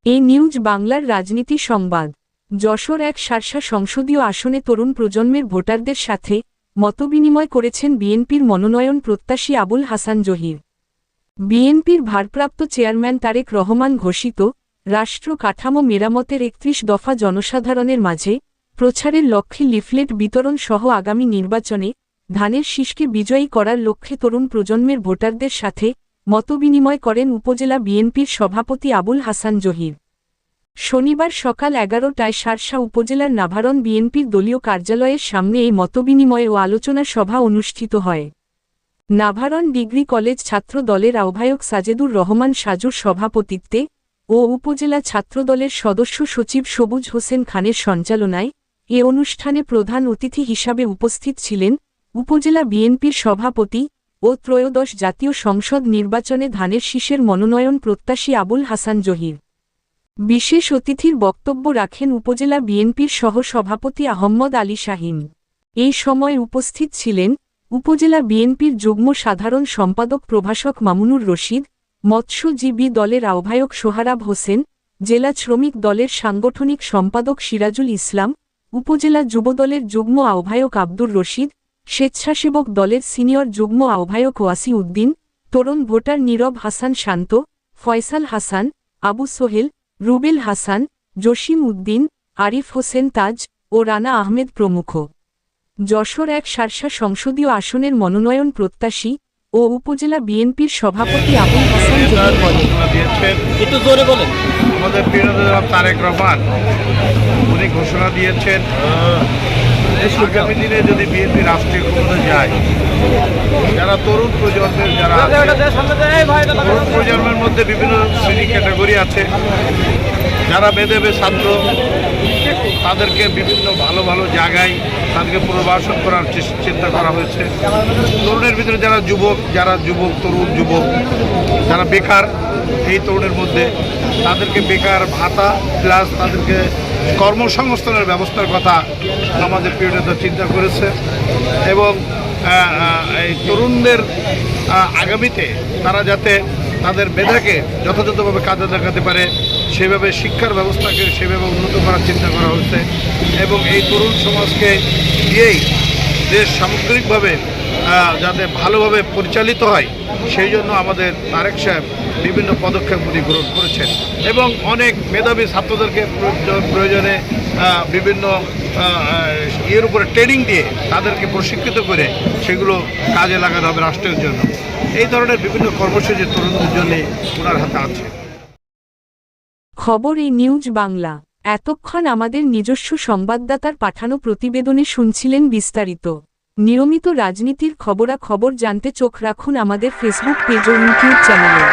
এই নিউজ বাংলার রাজনীতি সংবাদ। যশোর এক শার্শা সংসদীয় আসনে তরুণ প্রজন্মের ভোটারদের সাথে মতবিনিময় করেছেন বিএনপির মনোনয়ন প্রত্যাশী আবুল হাসান জহির। বিএনপির ভারপ্রাপ্ত চেয়ারম্যান তারেক রহমান ঘোষিত রাষ্ট্র কাঠামো মেরামতের ৩১ দফা জনসাধারণের মাঝে প্রচারের লক্ষ্যে লিফলেট বিতরণ সহ আগামী নির্বাচনে ধানের শীষকে বিজয়ী করার লক্ষ্যে তরুণ প্রজন্মের ভোটারদের সাথে মতবিনিময় করেন উপজেলা বিএনপির সভাপতি আবুল হাসান জহির। শনিবার সকাল ১১টায় শার্শা উপজেলার নাভারণ বিএনপির দলীয় কার্যালয়ের সামনে এই মতবিনিময় ও আলোচনা সভা অনুষ্ঠিত হয়। নাভারণ ডিগ্রি কলেজ ছাত্র দলের আহ্বায়ক সাজেদুর রহমান সাজুর সভাপতিত্বে ও উপজেলা ছাত্রদলের সদস্য সচিব সবুজ হোসেন খানের সঞ্চালনায় এ অনুষ্ঠানে প্রধান অতিথি হিসাবে উপস্থিত ছিলেন উপজেলা বিএনপির সভাপতি ও ত্রয়োদশ জাতীয় সংসদ নির্বাচনে ধানের শীষের মনোনয়ন প্রত্যাশী আবুল হাসান জহির। বিশেষ অতিথির বক্তব্য রাখেন উপজেলা বিএনপির সহ-সভাপতি আহম্মদ আলী শাহীন। এই সময় উপস্থিত ছিলেন উপজেলা বিএনপির যুগ্ম সাধারণ সম্পাদক প্রভাষক মামুনুর রশিদ, মৎস্যজীবী দলের আহ্বায়ক সোহরাব হোসেন, জেলা শ্রমিক দলের সাংগঠনিক সম্পাদক সিরাজুল ইসলাম, উপজেলা যুবদলের যুগ্ম আহ্বায়ক আব্দুর রশিদ, স্বেচ্ছাসেবক দলের সিনিয়র যুগ্ম আহ্বায়ক ওয়াসি উদ্দিন, তরুণ ভোটার নীরব হাসান শান্ত, ফয়সাল হাসান, আবু সোহেল, রুবেল হাসান, জসিম উদ্দিন, আরিফ হোসেন তাজ ও রানা আহমেদ প্রমুখ। যশোর এক শার্শা সংসদীয় আসনের মনোনয়ন প্রত্যাশী ও উপজেলা বিএনপির সভাপতি আবুল হাসান জহির বলেন, আমাদের প্রিয় জনাব তারেক রহমান উনি ঘোষণা দিয়েছেন আগামী দিনে যদি বিএনপি রাষ্ট্রীয় ক্ষমতায় যায়, যারা তরুণ প্রজন্মের তরুণ প্রজন্মের মধ্যে বিভিন্ন শ্রেণী ক্যাটাগরি আছে, যারা মেধাবী ছাত্র, তাদেরকে বিভিন্ন ভালো ভালো জায়গায় তাদেরকে পুনর্বাসন করার চিন্তা করা হয়েছে। তরুণের ভিতরে যারা তরুণ যুবক যারা বেকার, এই তরুণের মধ্যে তাদেরকে বেকার ভাতা প্লাস তাদেরকে কর্মসংস্থানের ব্যবস্থার কথা আমাদের প্রিয় নেতা চিন্তা করেছে এবং এই তরুণদের আগামীতে তারা যাতে তাদের মেধাকে যথাযথভাবে কাজে লাগাতে পারে সেভাবে শিক্ষার ব্যবস্থাকে সেভাবে উন্নত করার চিন্তা করা হচ্ছে এবং এই তরুণ সমাজকে দিয়েই দেশ সামগ্রিকভাবে যাতে ভালোভাবে পরিচালিত হয় সেই জন্য আমাদের তারেক সাহেব বিভিন্ন পদক্ষেপ উনি গ্রহণ করেছেন এবং অনেক মেধাবী ছাত্রদেরকে প্রয়োজনে বিভিন্ন ইয়ের উপরে ট্রেনিং দিয়ে তাদেরকে প্রশিক্ষিত করে সেগুলো কাজে লাগানো হবে রাষ্ট্রের জন্য। এই ধরনের বিভিন্ন কর্মসূচি তরুণদের জন্য ওনার হাতে আছে। খবর এই নিউজ বাংলা। এতক্ষণ আমাদের নিজস্ব সংবাদদাতার পাঠানো প্রতিবেদনে শুনছিলেন বিস্তারিত। নিয়মিত রাজনীতির খবরাখবর জানতে চোখ রাখুন আমাদের ফেসবুক পেজ ও ইউটিউব চ্যানেলে।